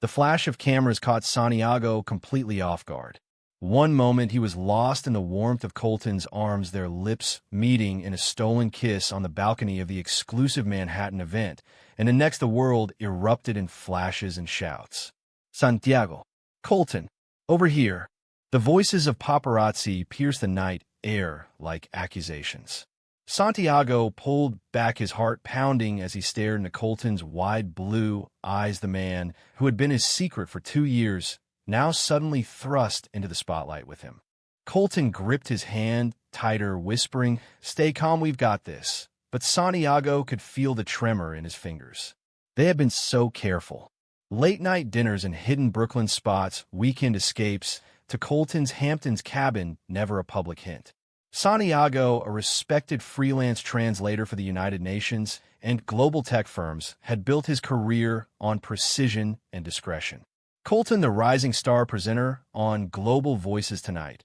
The flash of cameras caught Santiago completely off guard. One moment he was lost in the warmth of Colton's arms, their lips meeting in a stolen kiss on the balcony of the exclusive Manhattan event, and the next the world erupted in flashes and shouts. Santiago, Colton, over here. The voices of paparazzi pierced the night air like accusations. Santiago pulled back, his heart pounding as he stared into Colton's wide blue eyes. The man who had been his secret for 2 years, now suddenly thrust into the spotlight with him. Colton gripped his hand tighter, whispering, "Stay calm, we've got this." But Santiago could feel the tremor in his fingers. They had been so careful. Late-night dinners in hidden Brooklyn spots, weekend escapes, to Colton's Hamptons cabin, never a public hint. Santiago, a respected freelance translator for the United Nations and global tech firms, had built his career on precision and discretion. Colton, the rising star presenter on Global Voices Tonight,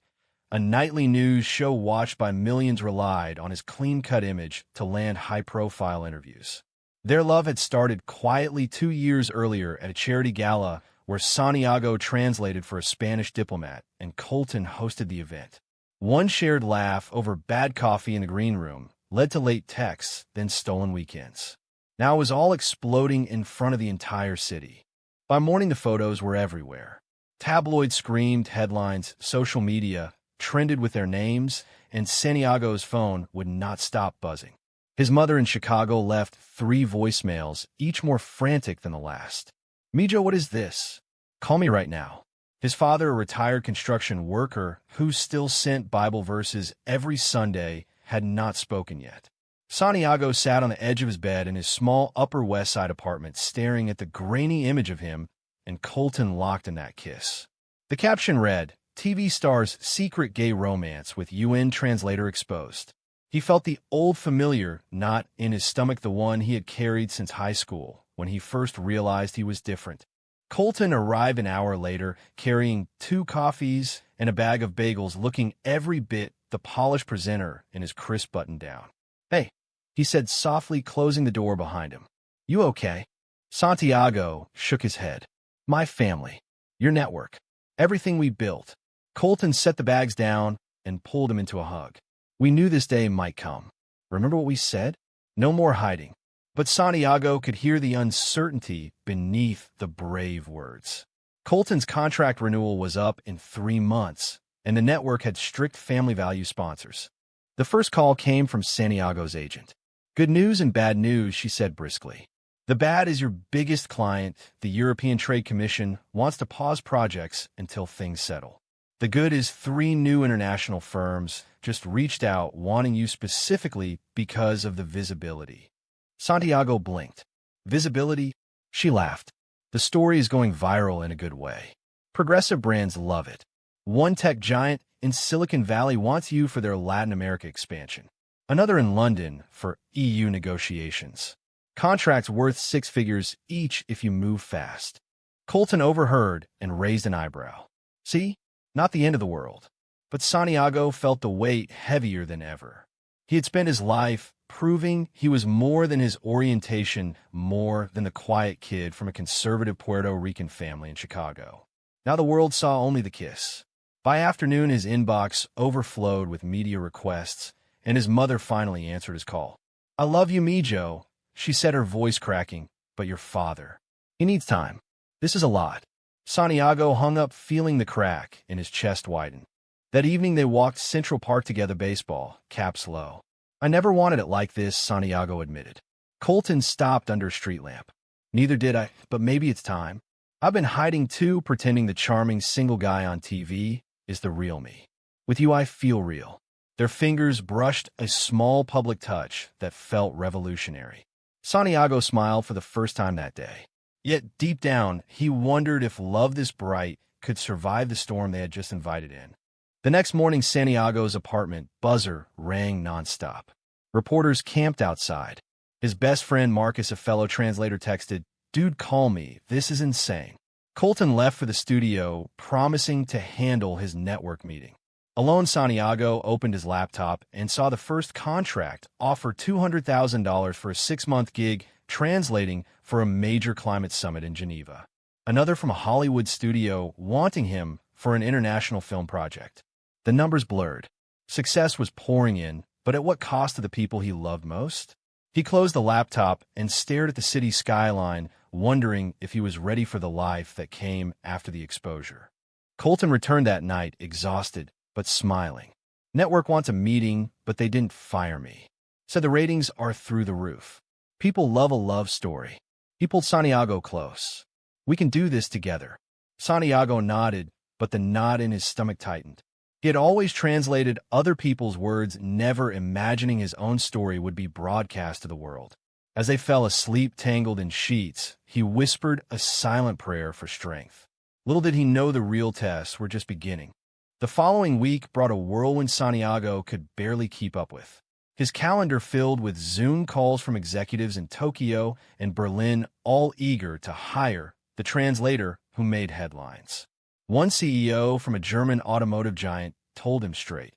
a nightly news show watched by millions, relied on his clean-cut image to land high-profile interviews. Their love had started quietly 2 years earlier at a charity gala where Santiago translated for a Spanish diplomat and Colton hosted the event. One shared laugh over bad coffee in the green room led to late texts, then stolen weekends. Now it was all exploding in front of the entire city. By morning, the photos were everywhere. Tabloids screamed headlines, social media trended with their names, and Santiago's phone would not stop buzzing. His mother in Chicago left 3 voicemails, each more frantic than the last. "Mijo, what is this? Call me right now." His father, a retired construction worker who still sent Bible verses every Sunday, had not spoken yet. Santiago sat on the edge of his bed in his small Upper West Side apartment, staring at the grainy image of him and Colton locked in that kiss. The caption read, "TV star's secret gay romance with UN translator exposed." He felt the old familiar knot in his stomach, the one he had carried since high school, when he first realized he was different. Colton arrived an hour later, carrying 2 coffees and a bag of bagels, looking every bit the polished presenter in his crisp button-down. "Hey," he said softly, closing the door behind him. "You okay?" Santiago shook his head. "My family, your network, everything we built." Colton set the bags down and pulled him into a hug. "We knew this day might come. Remember what we said? No more hiding." But Santiago could hear the uncertainty beneath the brave words. Colton's contract renewal was up in 3 months, and the network had strict family value sponsors. The first call came from Santiago's agent. "Good news and bad news," she said briskly. "The bad is your biggest client, the European Trade Commission, wants to pause projects until things settle. The good is 3 new international firms just reached out wanting you specifically because of the visibility." Santiago blinked. "Visibility?" She laughed. "The story is going viral in a good way. Progressive brands love it. One tech giant in Silicon Valley wants you for their Latin America expansion. Another in London for EU negotiations. Contracts worth 6 figures each if you move fast." Colton overheard and raised an eyebrow. "See? Not the end of the world." But Santiago felt the weight heavier than ever. He had spent his life proving he was more than his orientation, more than the quiet kid from a conservative Puerto Rican family in Chicago. Now the world saw only the kiss. By afternoon, his inbox overflowed with media requests, and his mother finally answered his call. "I love you, Mijo," she said, her voice cracking, "but your father. He needs time. This is a lot." Santiago hung up, feeling the crack in his chest widen. That evening they walked Central Park together, baseball caps low. "I never wanted it like this," Santiago admitted. Colton stopped under a street lamp. "Neither did I, but maybe it's time. I've been hiding too, pretending the charming single guy on TV is the real me. With you I feel real." Their fingers brushed a small public touch that felt revolutionary. Santiago smiled for the first time that day. Yet deep down, he wondered if love this bright could survive the storm they had just invited in. The next morning, Santiago's apartment buzzer rang nonstop. Reporters camped outside. His best friend Marcus, a fellow translator, texted, "Dude, call me. This is insane." Colton left for the studio, promising to handle his network meeting. Alone, Santiago opened his laptop and saw the first contract offer $200,000 for a 6-month gig translating for a major climate summit in Geneva. another from a Hollywood studio wanting him for an international film project. The numbers blurred. Success was pouring in, but at what cost to the people he loved most? He closed the laptop and stared at the city skyline, wondering if he was ready for the life that came after the exposure. Colton returned that night, exhausted, but smiling. Network wants a meeting, but they didn't fire me. Said the ratings are through the roof. People love a love story. He pulled Santiago close. We can do this together. Santiago nodded, but the knot in his stomach tightened. He had always translated other people's words, never imagining his own story would be broadcast to the world. As they fell asleep tangled in sheets, he whispered a silent prayer for strength. Little did he know the real tests were just beginning. The following week brought a whirlwind Santiago could barely keep up with. His calendar filled with Zoom calls from executives in Tokyo and Berlin, all eager to hire the translator who made headlines. One CEO from a German automotive giant told him straight,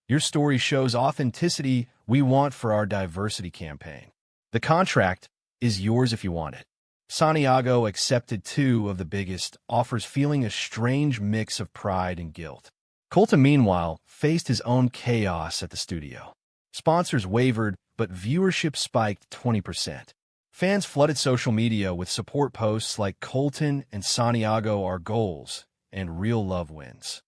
"Your story shows authenticity we want for our diversity campaign. The contract is yours if you want it." Santiago accepted 2 of the biggest offers, feeling a strange mix of pride and guilt. Colton, meanwhile, faced his own chaos at the studio. Sponsors wavered, but viewership spiked 20%. Fans flooded social media with support posts like "Colton and Santiago are goals," and "real love wins."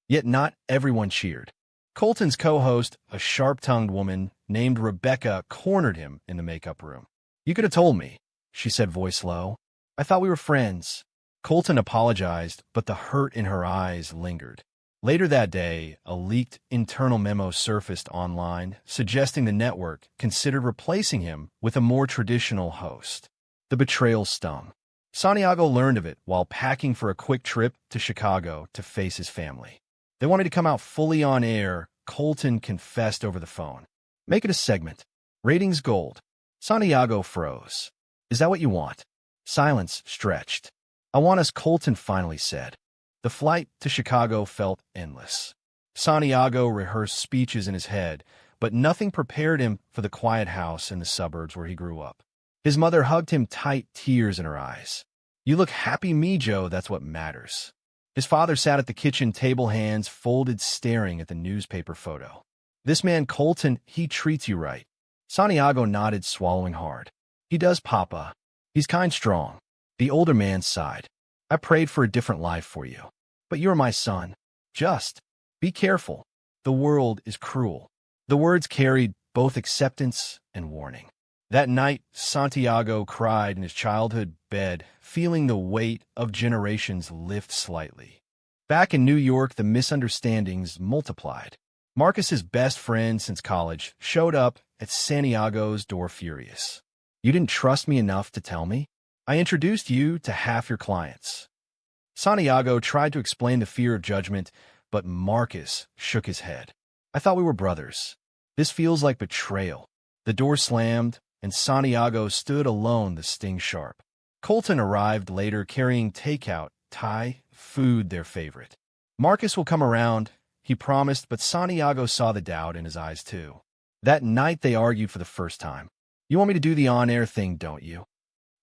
Yet not everyone cheered. Colton's co-host, a sharp-tongued woman named Rebecca, cornered him in the makeup room. "You could have told me," she said, voice low. "I thought we were friends." Colton apologized, but the hurt in her eyes lingered. Later that day, a leaked internal memo surfaced online, suggesting the network considered replacing him with a more traditional host. The betrayal stung. Santiago learned of it while packing for a quick trip to Chicago to face his family. They wanted to come out fully on air. Colton confessed over the phone. "Make it a segment. Ratings gold." Santiago froze. "Is that what you want?" Silence stretched. "I want us," Colton finally said. The flight to Chicago felt endless. Santiago rehearsed speeches in his head, but nothing prepared him for the quiet house in the suburbs where he grew up. His mother hugged him tight, tears in her eyes. "You look happy, Joe, that's what matters." His father sat at the kitchen table, hands folded, staring at the newspaper photo. "This man Colton, he treats you right." Santiago nodded, swallowing hard. "He does, Papa. He's kind, strong." The older man sighed. "I prayed for a different life for you. But you're my son. Just be careful. The world is cruel." The words carried both acceptance and warning. That night, Santiago cried in his childhood bed, feeling the weight of generations lift slightly. Back in New York, the misunderstandings multiplied. Marcus's best friend since college showed up at Santiago's door furious. "You didn't trust me enough to tell me? I introduced you to half your clients." Santiago tried to explain the fear of judgment, but Marcus shook his head. "I thought we were brothers. This feels like betrayal." The door slammed, and Santiago stood alone, the sting sharp. Colton arrived later carrying takeout, Thai food, their favorite. "Marcus will come around," he promised, but Santiago saw the doubt in his eyes too. That night they argued for the first time. "You want me to do the on-air thing, don't you?"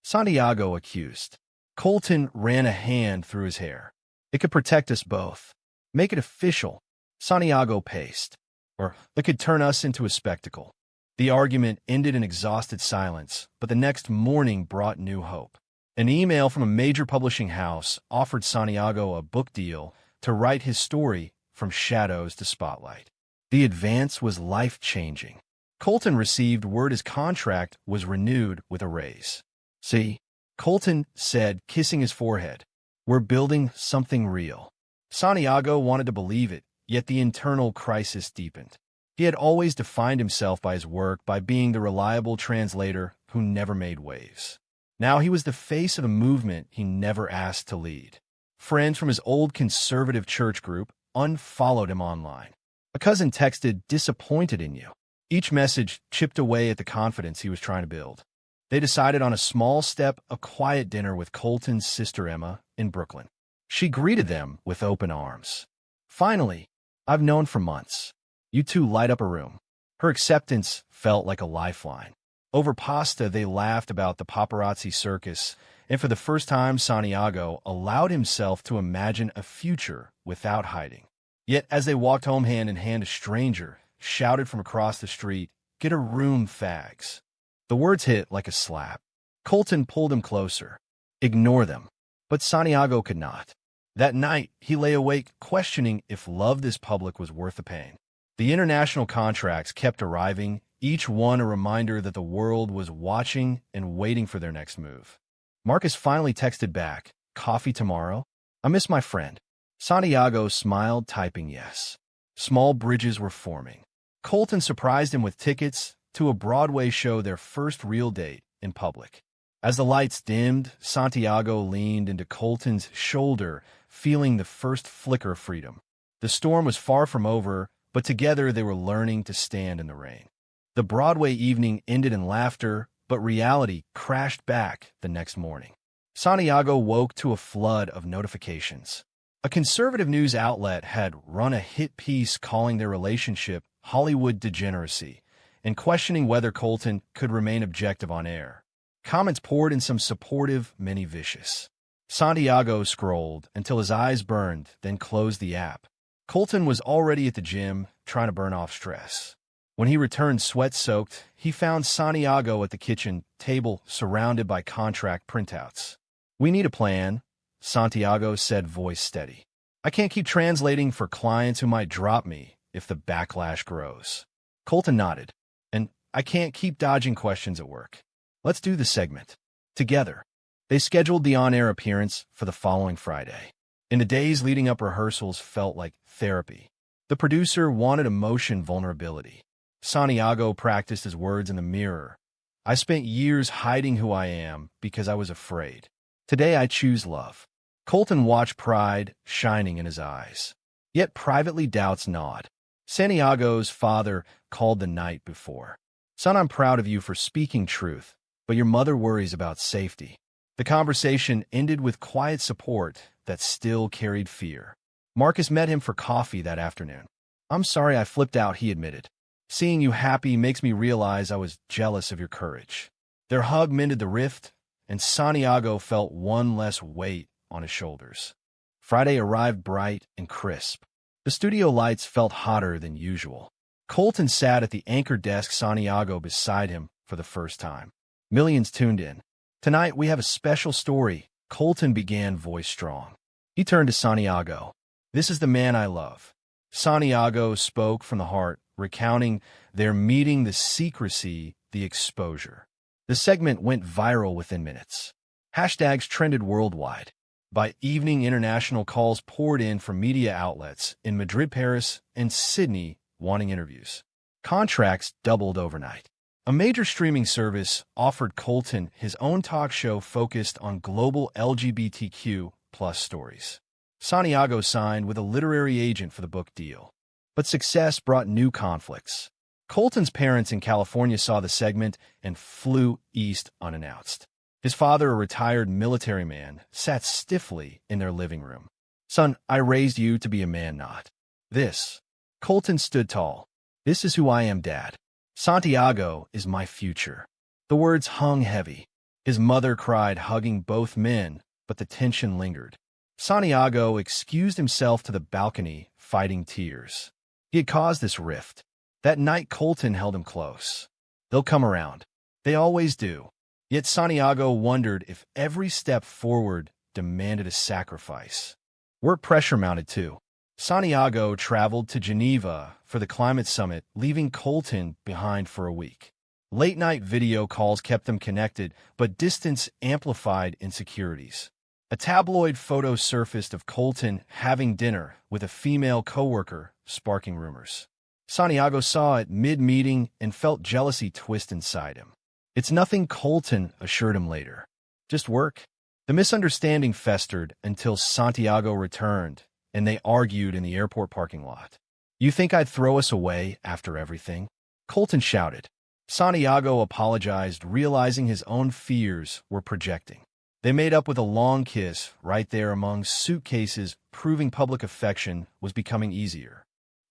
Santiago accused. Colton ran a hand through his hair. "It could protect us both. Make it official." Santiago paced. "Or it could turn us into a spectacle." The argument ended in exhausted silence, but the next morning brought new hope. An email from a major publishing house offered Santiago a book deal to write his story from shadows to spotlight. The advance was life-changing. Colton received word his contract was renewed with a raise. "See," Colton said, kissing his forehead, "we're building something real." Santiago wanted to believe it, yet the internal crisis deepened. He had always defined himself by his work, by being the reliable translator who never made waves. Now he was the face of a movement he never asked to lead. Friends from his old conservative church group unfollowed him online. A cousin texted, "Disappointed in you." Each message chipped away at the confidence he was trying to build. They decided on a small step, a quiet dinner with Colton's sister Emma in Brooklyn. She greeted them with open arms. "Finally, I've known for months. You two light up a room." Her acceptance felt like a lifeline. Over pasta, they laughed about the paparazzi circus And for the first time, Santiago allowed himself to imagine a future without hiding. Yet, as they walked home hand in hand, a stranger shouted from across the street, "Get a room, fags." The words hit like a slap. Colton pulled him closer. Ignore them. But Santiago could not. That night, he lay awake, questioning if love this public was worth the pain. The international contracts kept arriving, each one a reminder that the world was watching and waiting for their next move. Marcus finally texted back, "Coffee tomorrow? I miss my friend." Santiago smiled, typing yes. Small bridges were forming. Colton surprised him with tickets to a Broadway show, their first real date in public. As the lights dimmed, Santiago leaned into Colton's shoulder, feeling the first flicker of freedom. The storm was far from over, but together they were learning to stand in the rain. The Broadway evening ended in laughter, but reality crashed back the next morning. Santiago woke to a flood of notifications. A conservative news outlet had run a hit piece calling their relationship Hollywood degeneracy and questioning whether Colton could remain objective on air. Comments poured in, some supportive, many vicious. Santiago scrolled until his eyes burned, then closed the app. Colton was already at the gym, trying to burn off stress. When he returned sweat-soaked, he found Santiago at the kitchen table, surrounded by contract printouts. "We need a plan," Santiago said, voice steady. "I can't keep translating for clients who might drop me if the backlash grows." Colton nodded. "And I can't keep dodging questions at work. Let's do the segment together." They scheduled the on-air appearance for the following Friday. In the days leading up, rehearsals felt like therapy. The producer wanted emotion, vulnerability. Santiago practiced his words in the mirror. "I spent years hiding who I am because I was afraid. Today I choose love." Colton watched, pride shining in his eyes. Yet privately doubts gnawed. Santiago's father called the night before. "Son, I'm proud of you for speaking truth, but your mother worries about safety." The conversation ended with quiet support that still carried fear. Marcus met him for coffee that afternoon. "I'm sorry I flipped out," he admitted. "Seeing you happy makes me realize I was jealous of your courage." Their hug mended the rift, and Santiago felt one less weight on his shoulders. Friday arrived bright and crisp. The studio lights felt hotter than usual. Colton sat at the anchor desk, Santiago beside him for the first time. Millions tuned in. "Tonight we have a special story," Colton began, voice strong. He turned to Santiago. "This is the man I love." Santiago spoke from the heart, recounting their meeting, the secrecy, the exposure. The segment went viral within minutes. Hashtags trended worldwide. By evening, international calls poured in from media outlets in Madrid, Paris, and Sydney wanting interviews. Contracts doubled overnight. A major streaming service offered Colton his own talk show focused on global LGBTQ+ stories. Santiago signed with a literary agent for the book deal. But success brought new conflicts. Colton's parents in California saw the segment and flew east unannounced. His father, a retired military man, sat stiffly in their living room. "Son, I raised you to be a man, not this." Colton stood tall. "This is who I am, Dad. Santiago is my future." The words hung heavy. His mother cried, hugging both men, but the tension lingered. Santiago excused himself to the balcony, fighting tears. He had caused this rift. That night, Colton held him close. "They'll come around. They always do." Yet Santiago wondered if every step forward demanded a sacrifice. Work pressure mounted too. Santiago traveled to Geneva for the climate summit, leaving Colton behind for a week. Late-night video calls kept them connected, but distance amplified insecurities. A tabloid photo surfaced of Colton having dinner with a female coworker, sparking rumors. Santiago saw it mid-meeting and felt jealousy twist inside him. "It's nothing," Colton assured him later. "Just work." The misunderstanding festered until Santiago returned, and they argued in the airport parking lot. "You think I'd throw us away after everything?" Colton shouted. Santiago apologized, realizing his own fears were projecting. They made up with a long kiss right there among suitcases, proving public affection was becoming easier.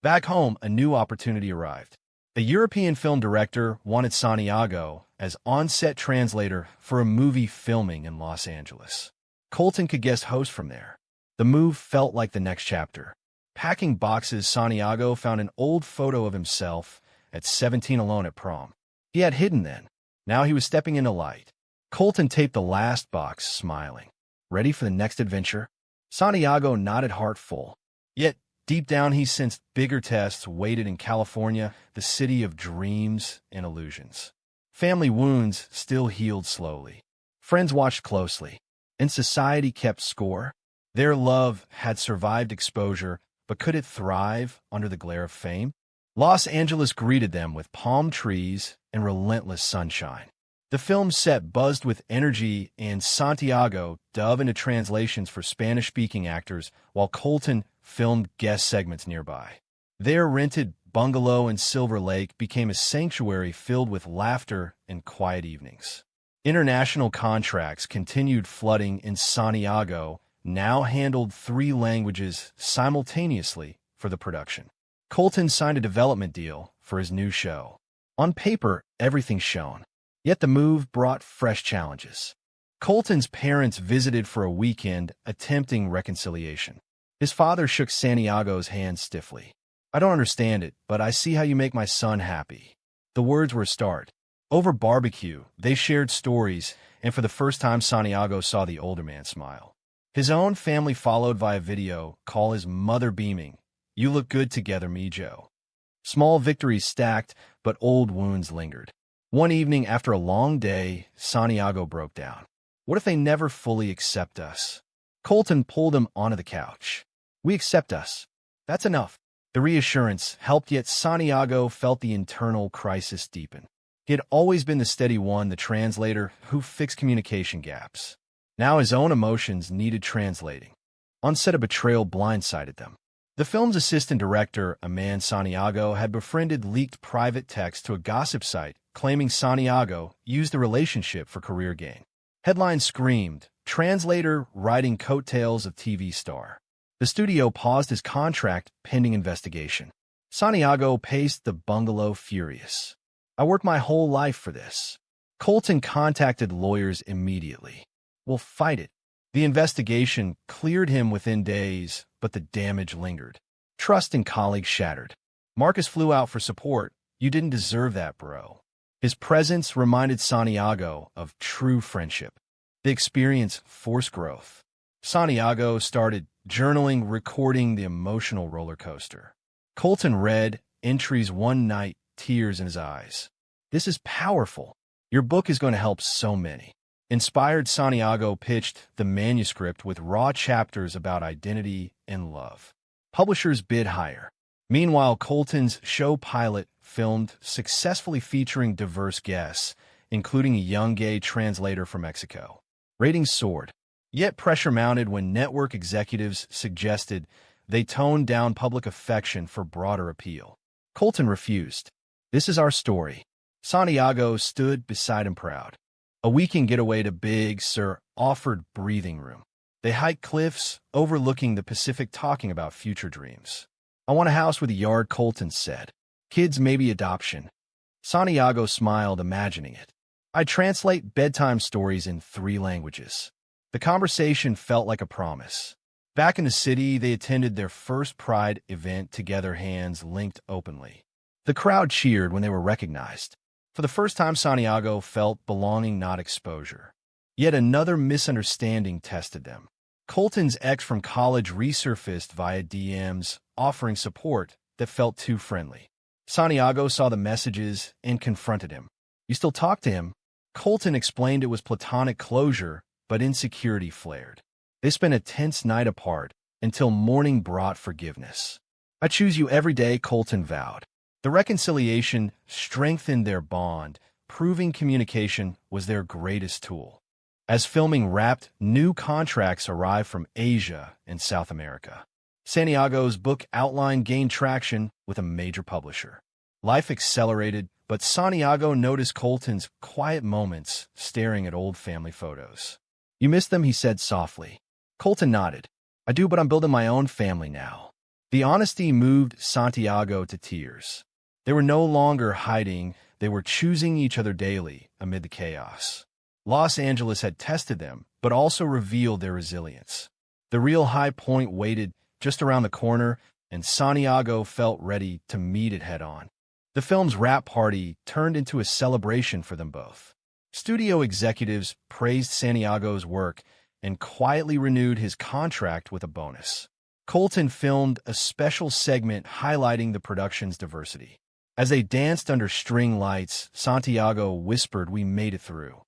Back home, a new opportunity arrived. The European film director wanted Santiago as on-set translator for a movie filming in Los Angeles. Colton could guest host from there. The move felt like the next chapter. Packing boxes, Santiago found an old photo of himself at 17 alone at prom. He had hidden then. Now he was stepping into light. Colton taped the last box, smiling. Ready for the next adventure? Santiago nodded, heart full. Yet, deep down he sensed bigger tests waited in California, the city of dreams and illusions. Family wounds still healed slowly. Friends watched closely, and society kept score. Their love had survived exposure, but could it thrive under the glare of fame? Los Angeles greeted them with palm trees and relentless sunshine. The film set buzzed with energy, and Santiago dove into translations for Spanish-speaking actors, while Colton filmed guest segments nearby. Their rented bungalow in Silver Lake became a sanctuary filled with laughter and quiet evenings. International contracts continued flooding, and Santiago now handled 3 languages simultaneously for the production. Colton signed a development deal for his new show. On paper, everything shone. Yet the move brought fresh challenges. Colton's parents visited for a weekend, attempting reconciliation. His father shook Santiago's hand stiffly. "I don't understand it, but I see how you make my son happy." The words were a start. Over barbecue, they shared stories, and for the first time Santiago saw the older man smile. His own family followed via video call, his mother beaming. "You look good together, Mijo." Small victories stacked, but old wounds lingered. One evening after a long day, Santiago broke down. What if they never fully accept us? Colton pulled him onto the couch. "We accept us. That's enough." The reassurance helped, yet Santiago felt the internal crisis deepen. He had always been the steady one, the translator who fixed communication gaps. Now his own emotions needed translating. On set, a betrayal blindsided them. The film's assistant director, a man Santiago had befriended, leaked private text to a gossip site, claiming Santiago used the relationship for career gain. Headlines screamed, "Translator writing coattails of TV star." The studio paused his contract pending investigation. Santiago paced the bungalow, furious. "I worked my whole life for this." Colton contacted lawyers immediately. "We'll fight it." The investigation cleared him within days, but the damage lingered. Trust in colleagues shattered. Marcus flew out for support. "You didn't deserve that, bro." His presence reminded Santiago of true friendship. The experience forced growth. Santiago started journaling, recording the emotional roller coaster. Colton read entries one night, tears in his eyes. "This is powerful. Your book is going to help so many." Inspired, Santiago pitched the manuscript with raw chapters about identity and love. Publishers bid higher. Meanwhile, Colton's show pilot filmed successfully, featuring diverse guests, including a young gay translator from Mexico. Ratings soared. Yet pressure mounted when network executives suggested they tone down public affection for broader appeal. Colton refused. "This is our story." Santiago stood beside him proud. A weekend getaway to Big Sur offered breathing room. They hiked cliffs overlooking the Pacific, talking about future dreams. "I want a house with a yard," Colton said. "Kids, maybe adoption." Santiago smiled, imagining it. "I translate bedtime stories in 3 languages." The conversation felt like a promise. Back in the city, they attended their first Pride event together, hands linked openly. The crowd cheered when they were recognized. For the first time, Santiago felt belonging, not exposure. Yet another misunderstanding tested them. Colton's ex from college resurfaced via DMs, offering support that felt too friendly. Santiago saw the messages and confronted him. "You still talk to him?" Colton explained it was platonic closure, but insecurity flared. They spent a tense night apart until morning brought forgiveness. "I choose you every day," Colton vowed. The reconciliation strengthened their bond, proving communication was their greatest tool. As filming wrapped, new contracts arrived from Asia and South America. Santiago's book outline gained traction with a major publisher. Life accelerated, but Santiago noticed Colton's quiet moments, staring at old family photos. "You miss them?" he said softly. Colton nodded. "I do, but I'm building my own family now." The honesty moved Santiago to tears. They were no longer hiding, they were choosing each other daily amid the chaos. Los Angeles had tested them, but also revealed their resilience. The real high point waited just around the corner, and Santiago felt ready to meet it head-on. The film's wrap party turned into a celebration for them both. Studio executives praised Santiago's work and quietly renewed his contract with a bonus. Colton filmed a special segment highlighting the production's diversity. As they danced under string lights, Santiago whispered, "We made it through."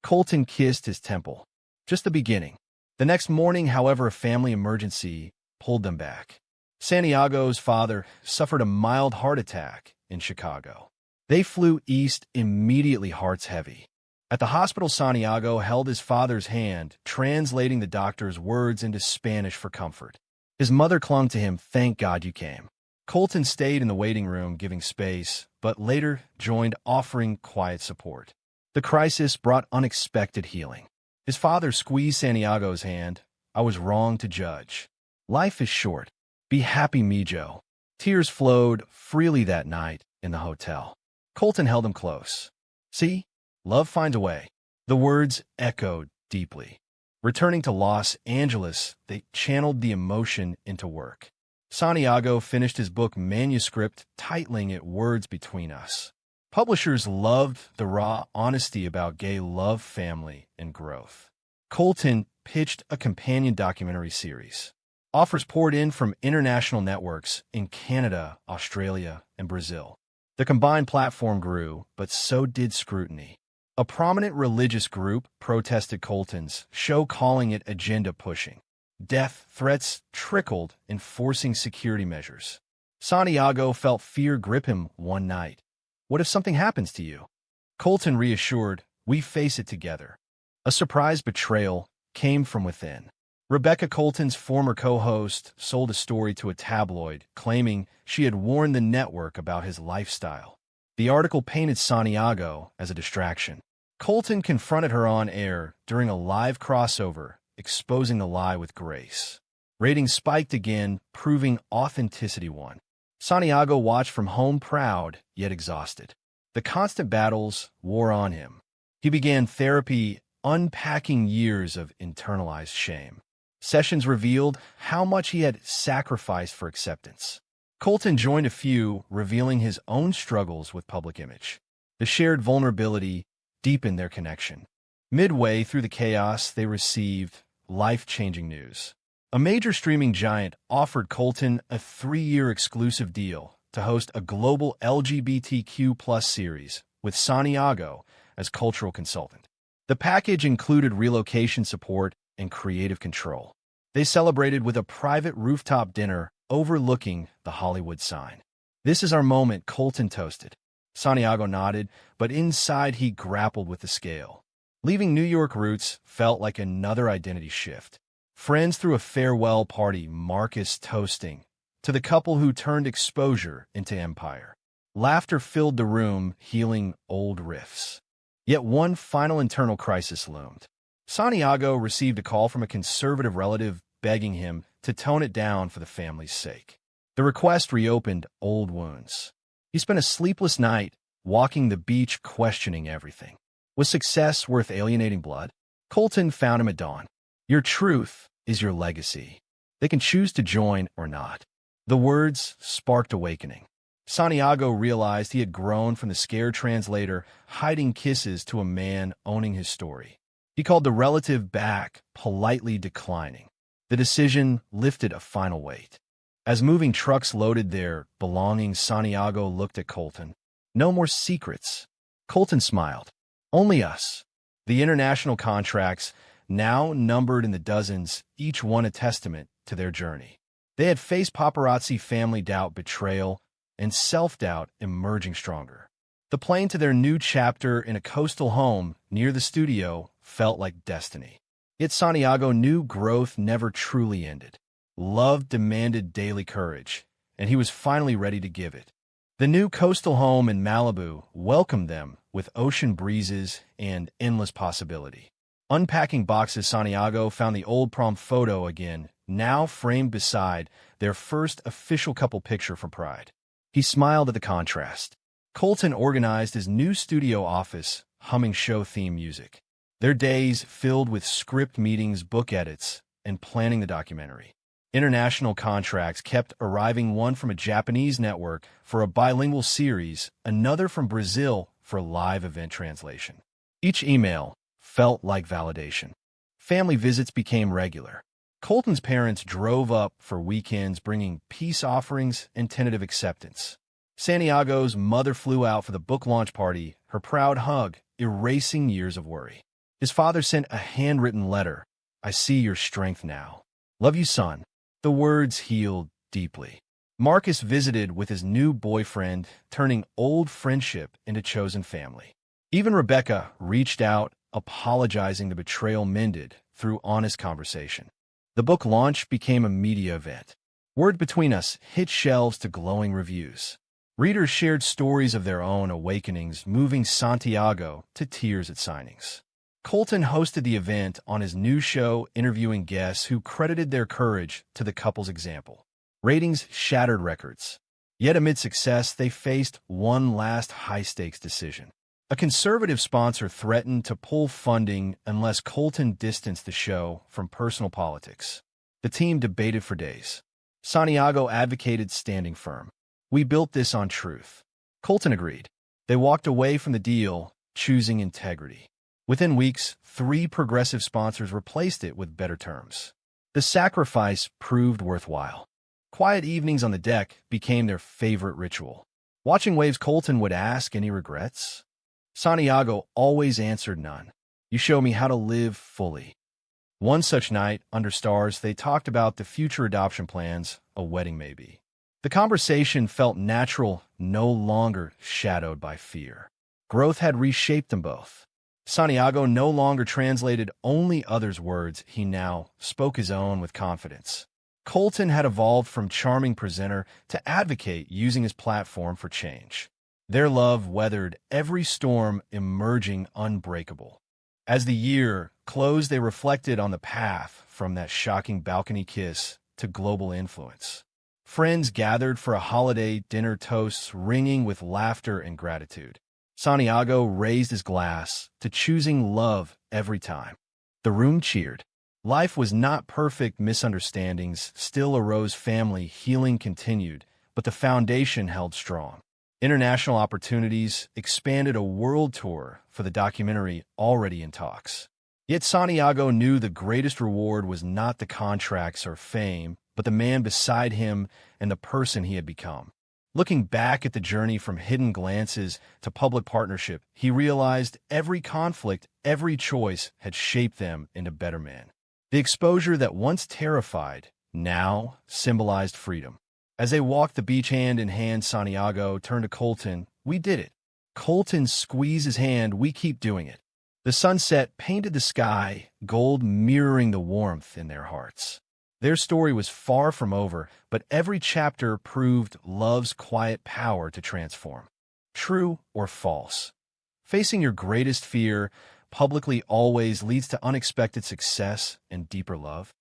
Colton kissed his temple. Just the beginning. The next morning, however, a family emergency pulled them back. Santiago's father suffered a mild heart attack in Chicago. They flew east immediately, hearts heavy. At the hospital, Santiago held his father's hand, translating the doctor's words into Spanish for comfort. His mother clung to him. "Thank God you came." Colton stayed in the waiting room, giving space, but later joined, offering quiet support. The crisis brought unexpected healing. His father squeezed Santiago's hand. "I was wrong to judge. Life is short. Be happy, Mijo." Tears flowed freely that night in the hotel. Colton held him close. "See? Love finds a way." The words echoed deeply. Returning to Los Angeles, they channeled the emotion into work. Santiago finished his book manuscript, titling it "Words Between Us." Publishers loved the raw honesty about gay love, family, and growth. Colton pitched a companion documentary series. Offers poured in from international networks in Canada, Australia, and Brazil. The combined platform grew, but so did scrutiny. A prominent religious group protested Colton's show, calling it agenda-pushing. Death threats trickled, enforcing security measures. Santiago felt fear grip him one night. "What if something happens to you?" Colton reassured, "We face it together." A surprise betrayal came from within. Rebecca, Colton's former co-host, sold a story to a tabloid, claiming she had warned the network about his lifestyle. The article painted Santiago as a distraction. Colton confronted her on air during a live crossover, exposing the lie with grace. Ratings spiked again, proving authenticity won. Santiago watched from home, proud yet exhausted. The constant battles wore on him. He began therapy, unpacking years of internalized shame. Sessions revealed how much he had sacrificed for acceptance. Colton joined a few, revealing his own struggles with public image. The shared vulnerability deepened their connection. Midway through the chaos, they received life-changing news. A major streaming giant offered Colton a 3-year exclusive deal to host a global LGBTQ+ series with Santiago as cultural consultant. The package included relocation support and creative control. They celebrated with a private rooftop dinner overlooking the Hollywood sign. "This is our moment," Colton toasted. Santiago nodded, but inside he grappled with the scale. Leaving New York roots felt like another identity shift. Friends threw a farewell party, Marcus toasting to the couple who turned exposure into empire. Laughter filled the room, healing old rifts. Yet one final internal crisis loomed. Santiago received a call from a conservative relative begging him to tone it down for the family's sake. The request reopened old wounds. He spent a sleepless night walking the beach, questioning everything. Was success worth alienating blood? Colton found him at dawn. "Your truth is your legacy. They can choose to join or not." The words sparked awakening. Santiago realized he had grown from the scared translator, hiding kisses, to a man owning his story. He called the relative back, politely declining. The decision lifted a final weight. As moving trucks loaded their belongings, Santiago looked at Colton. "No more secrets." Colton smiled. "Only us." The international contracts, now numbered in the dozens, each one a testament to their journey. They had faced paparazzi, family doubt, betrayal, and self-doubt, emerging stronger. The plane to their new chapter in a coastal home near the studio felt like destiny. Yet Santiago knew growth never truly ended. Love demanded daily courage, and he was finally ready to give it. The new coastal home in Malibu welcomed them with ocean breezes and endless possibility. Unpacking boxes, Santiago found the old prom photo again, now framed beside their first official couple picture from Pride. He smiled at the contrast. Colton organized his new studio office, humming show theme music. Their days filled with script meetings, book edits, and planning the documentary. International contracts kept arriving, one from a Japanese network for a bilingual series, another from Brazil for live event translation. Each email felt like validation. Family visits became regular. Colton's parents drove up for weekends, bringing peace offerings and tentative acceptance. Santiago's mother flew out for the book launch party, her proud hug erasing years of worry. His father sent a handwritten letter. "I see your strength now. Love you, son." The words healed deeply. Marcus visited with his new boyfriend, turning old friendship into chosen family. Even Rebecca reached out, apologizing the betrayal mended through honest conversation. The book launch became a media event. Word between us hit shelves to glowing reviews. Readers shared stories of their own awakenings, moving Santiago to tears at signings. Colton hosted the event on his new show, interviewing guests who credited their courage to the couple's example. Ratings shattered records. Yet amid success, they faced one last high-stakes decision. A conservative sponsor threatened to pull funding unless Colton distanced the show from personal politics. The team debated for days. Santiago advocated standing firm. "We built this on truth." Colton agreed. They walked away from the deal, choosing integrity. Within weeks, 3 progressive sponsors replaced it with better terms. The sacrifice proved worthwhile. Quiet evenings on the deck became their favorite ritual. Watching waves, Colton would ask, "Any regrets?" Santiago always answered, "None. You show me how to live fully." One such night, under stars, they talked about the future adoption plans, a wedding maybe. The conversation felt natural, no longer shadowed by fear. Growth had reshaped them both. Santiago no longer translated only others' words, he now spoke his own with confidence. Colton had evolved from charming presenter to advocate, using his platform for change. Their love weathered every storm, emerging unbreakable. As the year closed, they reflected on the path from that shocking balcony kiss to global influence. Friends gathered for a holiday dinner, toasts ringing with laughter and gratitude. Santiago raised his glass to choosing love every time. The room cheered. Life was not perfect, misunderstandings still arose, family healing continued, but the foundation held strong. International opportunities expanded, a world tour for the documentary already in talks. Yet Santiago knew the greatest reward was not the contracts or fame, but the man beside him and the person he had become. Looking back at the journey from hidden glances to public partnership, he realized every conflict, every choice had shaped them into better men. The exposure that once terrified now symbolized freedom. As they walked the beach hand in hand, Santiago turned to Colton. "We did it." Colton squeezed his hand. "We keep doing it." The sunset painted the sky gold, mirroring the warmth in their hearts. Their story was far from over, but every chapter proved love's quiet power to transform. True or false? Facing your greatest fear publicly always leads to unexpected success and deeper love.